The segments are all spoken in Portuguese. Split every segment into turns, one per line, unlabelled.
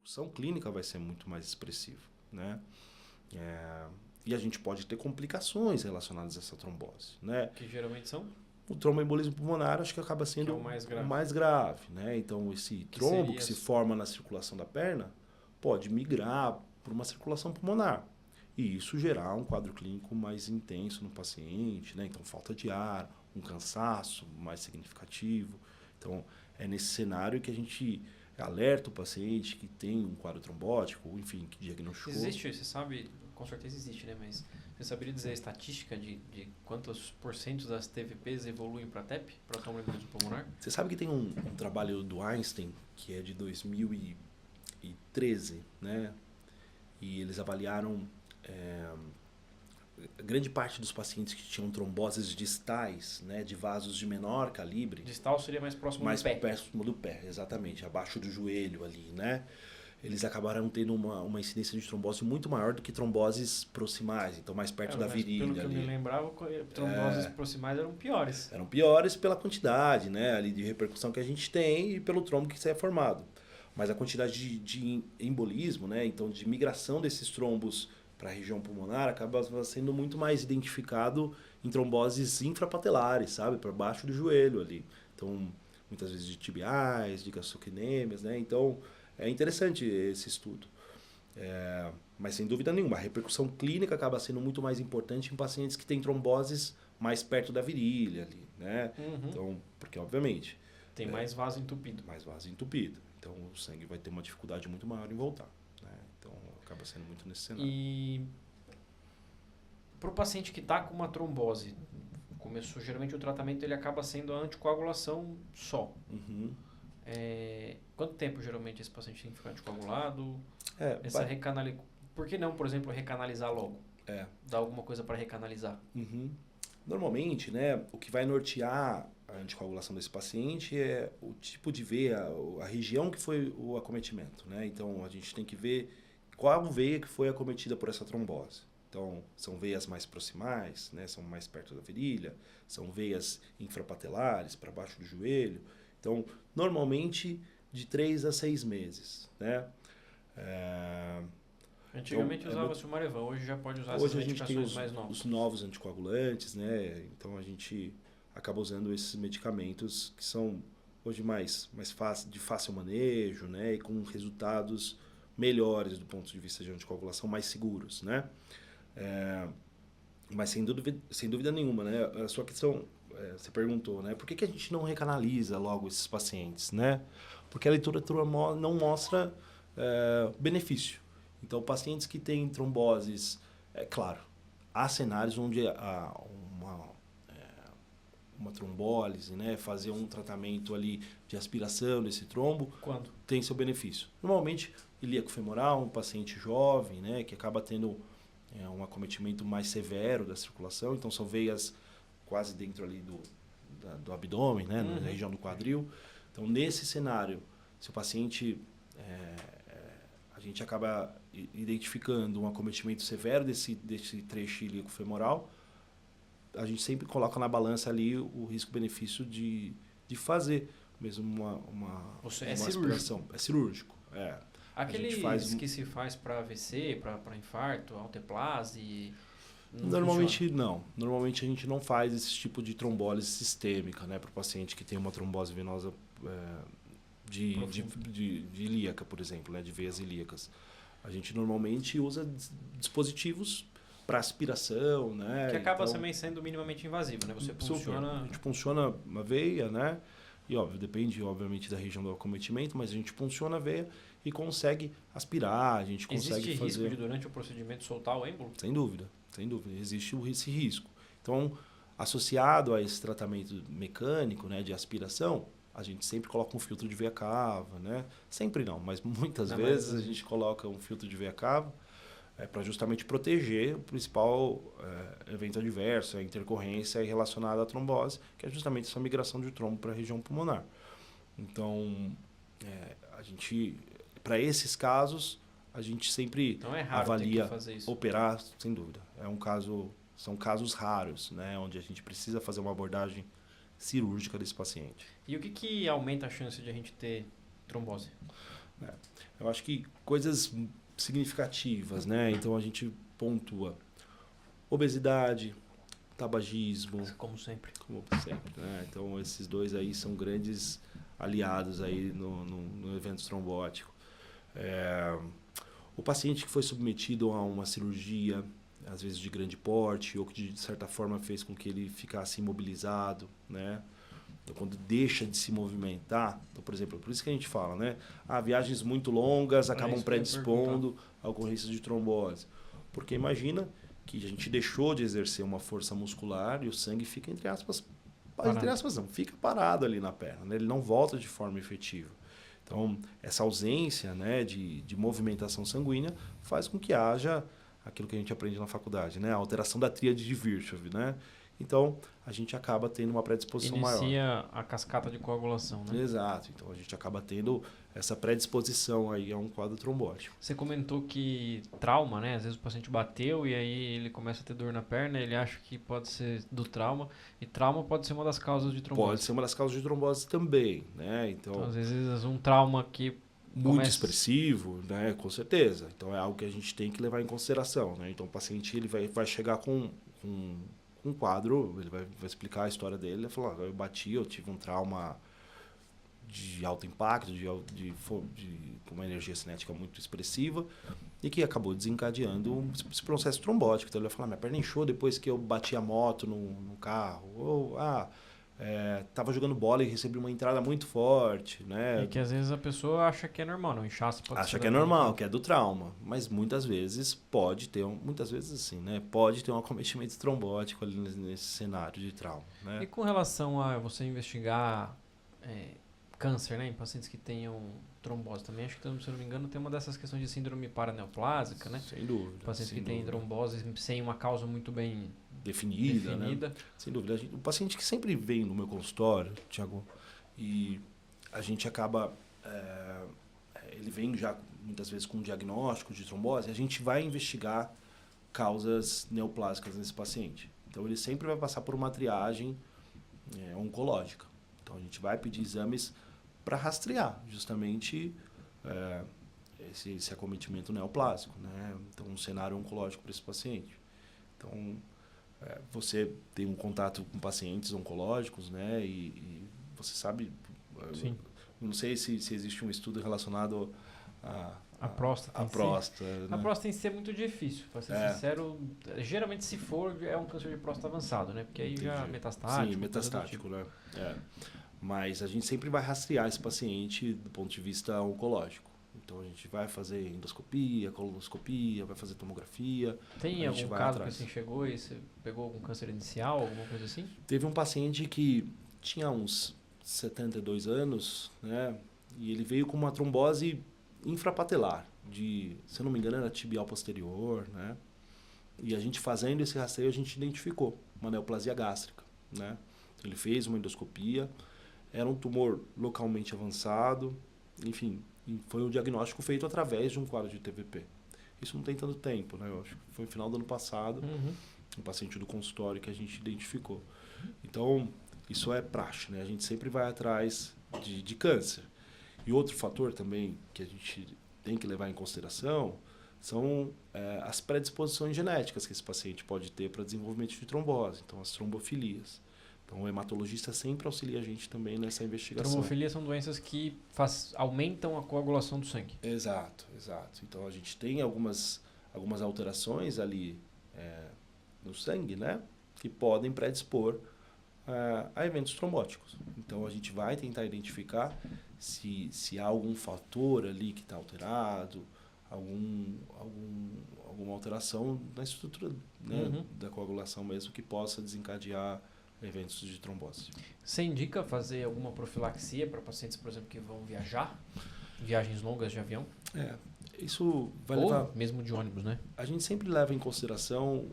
repercussão clínica vai ser muito mais expressiva, né? E a gente pode ter complicações relacionadas a essa trombose, né?
Que geralmente são?
O tromboembolismo pulmonar acho que acaba sendo
Que é o mais grave.
o mais grave, né? Então, esse trombo
seria
que se forma na circulação da perna pode migrar para uma circulação pulmonar. E isso gerar um quadro clínico mais intenso no paciente, né? Então, falta de ar, um cansaço mais significativo. Então, é nesse cenário que a gente alerta o paciente que tem um quadro trombótico, enfim, que diagnosticou.
Existe, você sabe, com certeza existe, né? Mas você saberia dizer a estatística de quantos porcentos das TVPs evoluem para TEP, para tromboembolismo pulmonar?
Você sabe que tem um trabalho do Einstein, que é de 2013, né? E eles avaliaram grande parte dos pacientes que tinham tromboses distais, né, de vasos de menor calibre.
Distal seria mais próximo
mais
do pé.
próximo do pé, exatamente, abaixo do joelho ali, né? Eles acabaram tendo uma incidência de trombose muito maior do que tromboses proximais, então mais perto da virilha.
Pelo que
ali.
eu me lembrava, tromboses proximais eram piores.
Eram piores pela quantidade, né, ali de repercussão que a gente tem e pelo trombo que é formado. Mas a quantidade de embolismo, né, então de migração desses trombos para a região pulmonar acaba sendo muito mais identificado em tromboses infrapatelares, sabe, para baixo do joelho ali. Então, muitas vezes de tibiais, de gastrocnêmias, né? Então, é interessante esse estudo. Mas, sem dúvida nenhuma, a repercussão clínica acaba sendo muito mais importante em pacientes que têm tromboses mais perto da virilha ali, né?
Uhum.
Então, porque, obviamente...
Tem mais vaso entupido.
Mais vaso entupido. Então, o sangue vai ter uma dificuldade muito maior em voltar, né? Então, acaba sendo muito nesse cenário.
E para o paciente que está com uma trombose, geralmente o tratamento ele acaba sendo a anticoagulação só.
Uhum.
Quanto tempo geralmente esse paciente tem que ficar anticoagulado?
Vai...
Por que não, por exemplo, recanalizar logo? Dar alguma coisa para recanalizar?
Uhum. Normalmente, né, o que vai nortear a anticoagulação desse paciente é o tipo de veia, a região que foi o acometimento, né? Então, a gente tem que ver qual veia que foi acometida por essa trombose. Então, são veias mais proximais, né? São mais perto da virilha, são veias infrapatelares, para baixo do joelho. Então, normalmente, de 3 a 6 meses, né?
Antigamente usava-se o Marevan, hoje já pode usar
hoje
essas medicações mais novas.
Os novos anticoagulantes, né? Então, a gente acaba usando esses medicamentos que são hoje mais de fácil manejo, né? E com resultados melhores do ponto de vista de anticoagulação, mais seguros, né? Mas sem dúvida nenhuma, né? A sua questão, você perguntou, né? Por que a gente não recanaliza logo esses pacientes, né? Porque a literatura não mostra benefício. Então, pacientes que têm tromboses, claro, há cenários onde uma trombólise, né? Fazer um tratamento ali de aspiração desse trombo,
quando
tem seu benefício. Normalmente, ilíaco femoral, um paciente jovem, né? Que acaba tendo um acometimento mais severo da circulação, então são veias quase dentro ali do abdômen, né? Na região do quadril. Então, nesse cenário, se o paciente... a gente acaba identificando um acometimento severo desse trecho ilíaco femoral, a gente sempre coloca na balança ali o risco-benefício de fazer mesmo uma aspiração. É cirúrgico.
Aqueles que se faz para AVC, para infarto, alteplase...
Normalmente não. Normalmente a gente não faz esse tipo de trombólise sistêmica, né, para o paciente que tem uma trombose venosa de ilíaca, por exemplo, né, de veias ilíacas. A gente normalmente usa dispositivos para aspiração, né?
Que acaba também sendo minimamente invasivo, né? Você funciona...
A gente funciona uma veia, né? E óbvio, depende obviamente da região do acometimento, mas a gente funciona a veia e consegue aspirar, a gente consegue
Existe
fazer...
risco de durante o procedimento soltar o êmbolo?
Sem dúvida, existe esse risco. Então, associado a esse tratamento mecânico, né, de aspiração, a gente sempre coloca um filtro de veia cava, né? Sempre não, mas muitas vezes a gente coloca um filtro de veia cava para justamente proteger o principal evento adverso, a intercorrência relacionada à trombose, que é justamente essa migração de trombo para a região pulmonar. Então, a gente, para esses casos, a gente sempre avalia operar, sem dúvida. São casos raros, né, onde a gente precisa fazer uma abordagem cirúrgica desse paciente.
E o que aumenta a chance de a gente ter trombose?
Eu acho que coisas significativas, né? Então a gente pontua obesidade, tabagismo,
Como sempre.
como sempre, né? Então esses dois aí são grandes aliados aí no evento trombótico. O paciente que foi submetido a uma cirurgia, às vezes de grande porte, ou que de certa forma fez com que ele ficasse imobilizado, né? Então, quando deixa de se movimentar, então, por exemplo, por isso que a gente fala, né? Viagens muito longas acabam
isso que eu ia
predispondo à ocorrência de trombose. Porque imagina que a gente deixou de exercer uma força muscular e o sangue fica, entre aspas não, fica parado ali na perna, né? Ele não volta de forma efetiva. Então, essa ausência, né, de movimentação sanguínea faz com que haja aquilo que a gente aprende na faculdade, né? A alteração da tríade de Virchow, né? Então, a gente acaba tendo uma predisposição maior.
Inicia a cascata de coagulação, né?
Exato. Então, a gente acaba tendo essa predisposição aí a um quadro trombótico.
Você comentou que trauma, né? Às vezes o paciente bateu e aí ele começa a ter dor na perna, ele acha que pode ser do trauma, e trauma pode ser uma das causas de trombose.
Pode ser uma das causas de trombose também, né?
Então às vezes um trauma que
muito expressivo, né? Com certeza. Então é algo que a gente tem que levar em consideração, né? Então o paciente ele vai chegar com um quadro, ele vai explicar a história dele, ele vai falar, eu bati, eu tive um trauma de alto impacto, com uma energia cinética muito expressiva e que acabou desencadeando esse processo trombótico. Então ele vai falar, minha perna inchou depois que eu bati a moto no carro, ou tava jogando bola e recebi uma entrada muito forte, né?
E que às vezes a pessoa acha que é normal, não inchaço pode ser.
Acha que é normal, que é do trauma, mas muitas vezes pode ter muitas vezes assim, né? Pode ter um acometimento trombótico ali nesse cenário de trauma, né?
E com relação a você investigar câncer, né, em pacientes que tenham trombose também, acho que, se eu não me engano, tem uma dessas questões de síndrome paraneoplásica, né?
Sem dúvida.
Pacientes que têm trombose sem uma causa muito bem
definida. Né? Sem dúvida. O paciente que sempre vem no meu consultório, Thiago, e a gente acaba... ele vem já, muitas vezes, com um diagnóstico de trombose, a gente vai investigar causas neoplásicas nesse paciente. Então, ele sempre vai passar por uma triagem oncológica. Então, a gente vai pedir exames para rastrear justamente esse acometimento neoplásico, né? Então, um cenário oncológico para esse paciente. Então, você tem um contato com pacientes oncológicos, né? E você sabe...
Sim.
Não sei se existe um estudo relacionado
a próstata.
A próstata, né?
A próstata em si é muito difícil, para ser sincero. Geralmente, se for, é um câncer de próstata avançado, né? Porque aí já é metastático.
Sim, metastático, né? Mas a gente sempre vai rastrear esse paciente do ponto de vista oncológico. Então, a gente vai fazer endoscopia, colonoscopia, vai fazer tomografia.
Tem algum caso que assim chegou e você pegou algum câncer inicial, alguma coisa assim?
Teve um paciente que tinha uns 72 anos, né? E ele veio com uma trombose infrapatelar, se eu não me engano, era tibial posterior, né? E a gente fazendo esse rastreio, a gente identificou uma neoplasia gástrica, né? Ele fez uma endoscopia, era um tumor localmente avançado, enfim, e foi um diagnóstico feito através de um quadro de TVP. Isso não tem tanto tempo, né? Eu acho que foi no final do ano passado, um paciente do consultório que a gente identificou. Então, isso é praxe, né? A gente sempre vai atrás de câncer. E outro fator também que a gente tem que levar em consideração são as predisposições genéticas que esse paciente pode ter para desenvolvimento de trombose, então as trombofilias. Então o hematologista sempre auxilia a gente também nessa investigação.
Trombofilias são doenças que aumentam a coagulação do sangue.
Exato. Então a gente tem algumas alterações ali no sangue, né, que podem predispor a eventos trombóticos. Então a gente vai tentar identificar se há algum fator ali que está alterado, alguma alteração na estrutura, né, da coagulação mesmo, que possa desencadear eventos de trombose.
Você indica fazer alguma profilaxia para pacientes, por exemplo, que vão viajar? Viagens longas de avião?
Isso vai
Ou
levar...
mesmo de ônibus, né?
A gente sempre leva em consideração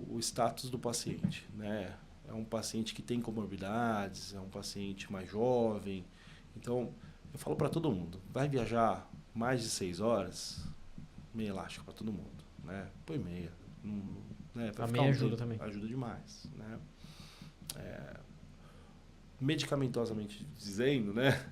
o status do paciente, né? É um paciente que tem comorbidades, é um paciente mais jovem. Então, eu falo para todo mundo, vai viajar mais de 6 horas, meia elástica para todo mundo, né? Põe meia. Né?
A meia ajuda também.
Ajuda demais, né? Medicamentosamente dizendo, né?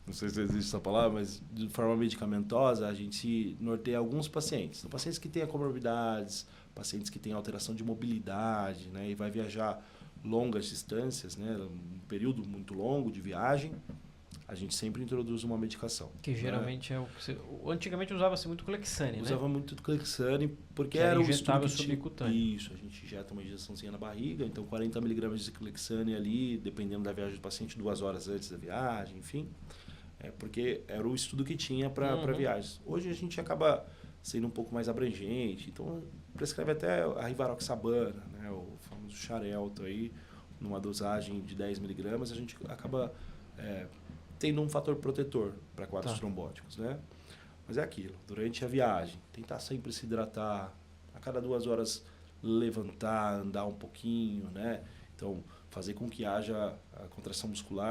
Não sei se existe essa palavra, mas de forma medicamentosa, a gente norteia alguns pacientes. São pacientes que têm comorbidades, pacientes que têm alteração de mobilidade, né? E vai viajar longas distâncias, né? Um período muito longo de viagem, a gente sempre introduz uma medicação.
Que geralmente é o que antigamente usava-se muito Clexane, né?
Usava muito Clexane porque
Que era
era o estudo
injetável
que tinha.
subcutâneo.
Isso, a gente injeta uma injeçãozinha na barriga, então 40 miligramas de Clexane ali, dependendo da viagem do paciente, 2 horas antes da viagem, enfim. Porque era o estudo que tinha para viagens. Hoje a gente acaba sendo um pouco mais abrangente, então prescreve até a Rivaroxabana, né, o famoso Xarelto aí, numa dosagem de 10 miligramas, a gente acaba tendo um fator protetor para quadros trombóticos, né? Mas é aquilo, durante a viagem, tentar sempre se hidratar, a cada 2 horas levantar, andar um pouquinho, né? Então, fazer com que haja a contração muscular,